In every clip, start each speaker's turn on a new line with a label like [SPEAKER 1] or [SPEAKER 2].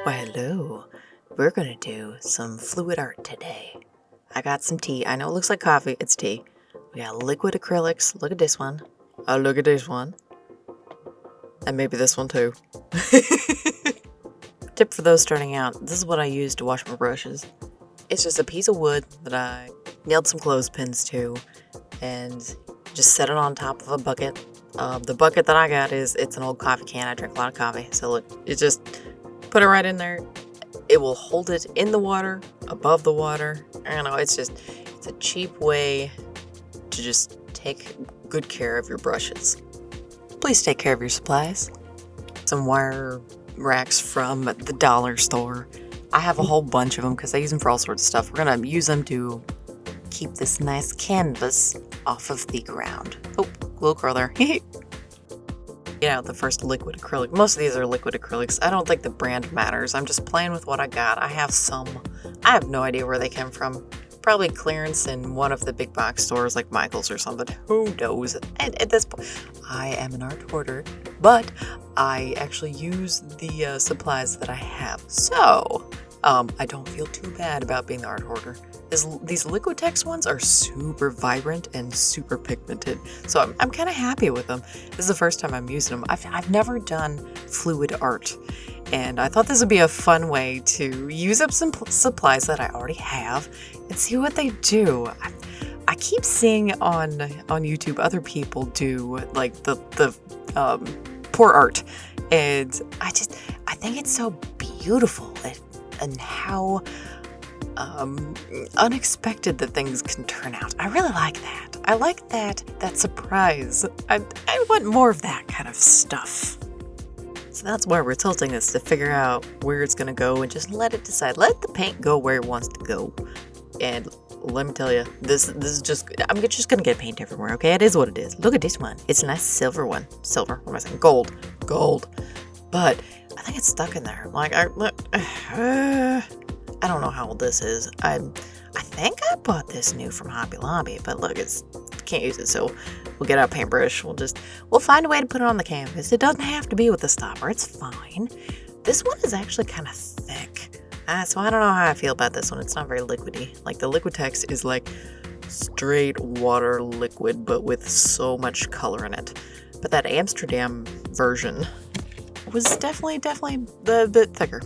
[SPEAKER 1] Well, hello. We're gonna do some fluid art today. I got some tea. I know it looks like coffee. It's tea. We got liquid acrylics. Look at this one. Oh, look at this one. And maybe this one too. Tip for those starting out. This is what I use to wash my brushes. It's just a piece of wood that I nailed some clothespins to and just set it on top of a bucket. The bucket that I got it's an old coffee can. I drink a lot of coffee. So look, you just put it right in there. It will hold it in the water, above the water. I don't know, it's a cheap way to just take good care of your brushes. Please take care of your supplies. Some wire racks from the dollar store. I have a whole bunch of them because I use them for all sorts of stuff. We're gonna use them to keep this nice canvas off of the ground. Oh, little curl there. Get out the first liquid acrylic. Most of these are liquid acrylics. I don't think the brand matters. I'm just playing with what I got. I have some. I have no idea where they came from. Probably clearance in one of the big box stores like Michael's or something. Who knows? And at this point, I am an art hoarder, but I actually use the supplies that I have. So, I don't feel too bad about being the art hoarder. These Liquitex ones are super vibrant and super pigmented, so I'm kind of happy with them. This is the first time I'm using them. I've never done fluid art, and I thought this would be a fun way to use up some supplies that I already have and see what they do. I keep seeing on YouTube other people do like the pour art, and I think it's so beautiful and how unexpected that things can turn out. I really like that. I like that surprise. I want more of that kind of stuff. So that's why we're tilting this, to figure out where it's gonna go and just let it decide. Let the paint go where it wants to go. And let me tell you, this is just, I'm just gonna get paint everywhere, okay? It is what it is. Look at this one. It's a nice silver one. Silver, what am I saying? Gold. But I think it's stuck in there. Like, I don't know how old this is. I think I bought this new from Hobby Lobby, but look, can't use it, so we'll get out a paintbrush. We'll find a way to put it on the canvas. It doesn't have to be with the stopper. It's fine. This one is actually kind of thick, so I don't know how I feel about this one. It's not very liquidy. Like the Liquitex is like straight water liquid, but with so much color in it. But that Amsterdam version was definitely a bit thicker.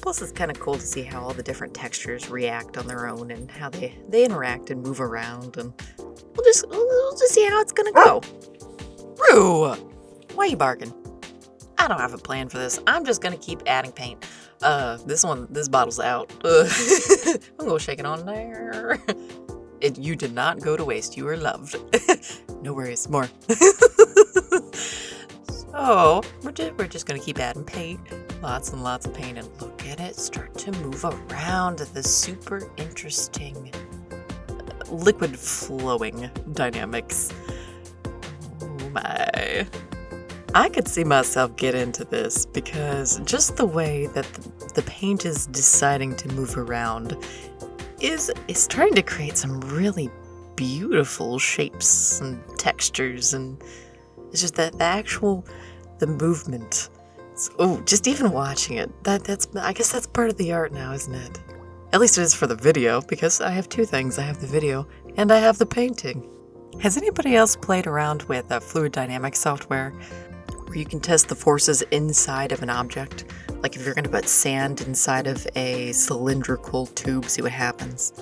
[SPEAKER 1] Plus, it's kind of cool to see how all the different textures react on their own and how they interact and move around. And we'll just see how it's gonna go. Roo! Why are you barking? I don't have a plan for this. I'm just gonna keep adding paint. This bottle's out. I'm gonna shake it on there. You did not go to waste. You are loved. No worries, more. So we're just gonna keep adding paint, lots and lots of paint, and look at it start to move around the super interesting liquid flowing dynamics. Oh my. I could see myself get into this because just the way that the paint is deciding to move around is trying to create some really beautiful shapes and textures, and it's just that the movement. Just even watching it, I guess that's part of the art now, isn't it? At least it is for the video, because I have two things. I have the video and I have the painting. Has anybody else played around with fluid dynamics software where you can test the forces inside of an object? Like if you're going to put sand inside of a cylindrical tube, see what happens.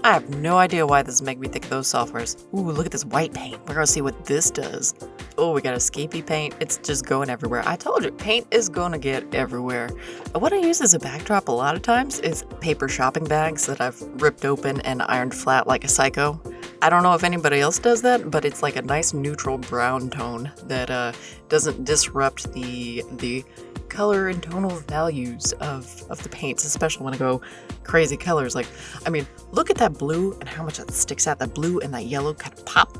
[SPEAKER 1] I have no idea why this is making me think of those softwares. Ooh, look at this white paint. We're gonna see what this does. Oh, we got escapey paint. It's just going everywhere. I told you, paint is gonna get everywhere. What I use as a backdrop a lot of times is paper shopping bags that I've ripped open and ironed flat like a psycho. I don't know if anybody else does that, but it's like a nice neutral brown tone that doesn't disrupt the color and tonal values of the paints, especially when I go crazy colors. Like, I mean, look at that blue and how much it sticks out. That blue and that yellow kind of pop.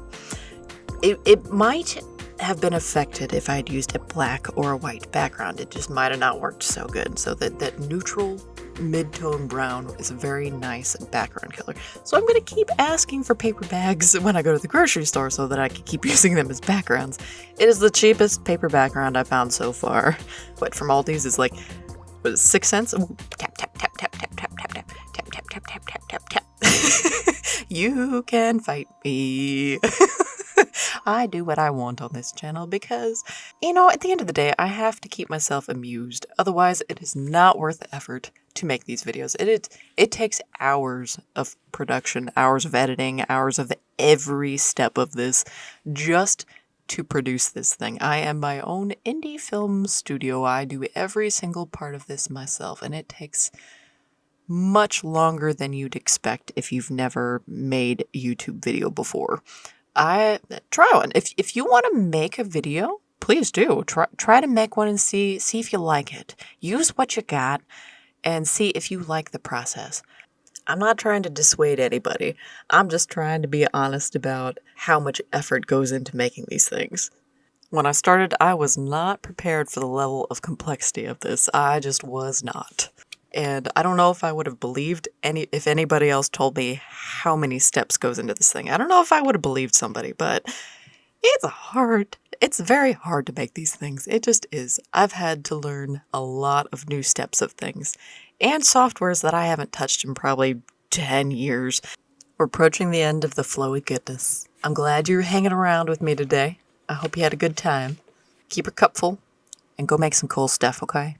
[SPEAKER 1] It might have been affected if I had used a black or a white background. It just might have not worked so good. So that neutral mid-tone brown is a very nice background color. So I'm going to keep asking for paper bags when I go to the grocery store so that I can keep using them as backgrounds. It is the cheapest paper background I've found so far. What from Aldi's is like Was it 6 cents? Ooh, tap, tap, tap, tap, tap, tap, tap, tap, tap, tap, tap, tap, tap, tap, tap. You can fight me. I do what I want on this channel because, at the end of the day, I have to keep myself amused. Otherwise, it is not worth the effort to make these videos. It takes hours of production, hours of editing, hours of every step of this just to produce this thing. I am my own indie film studio. I do every single part of this myself, and it takes much longer than you'd expect if you've never made a YouTube video before. Try one. If you want to make a video, please do. Try to make one and see if you like it. Use what you got and see if you like the process. I'm not trying to dissuade anybody. I'm just trying to be honest about how much effort goes into making these things. When I started, I was not prepared for the level of complexity of this. I just was not. And I don't know if I would have believed if anybody else told me how many steps goes into this thing. I don't know if I would have believed somebody, but it's very hard to make these things. It just is. I've had to learn a lot of new steps of things and softwares that I haven't touched in probably 10 years. We're approaching the end of the flowy goodness. I'm glad you're hanging around with me today. I hope you had a good time. Keep your cup full and go make some cool stuff, okay?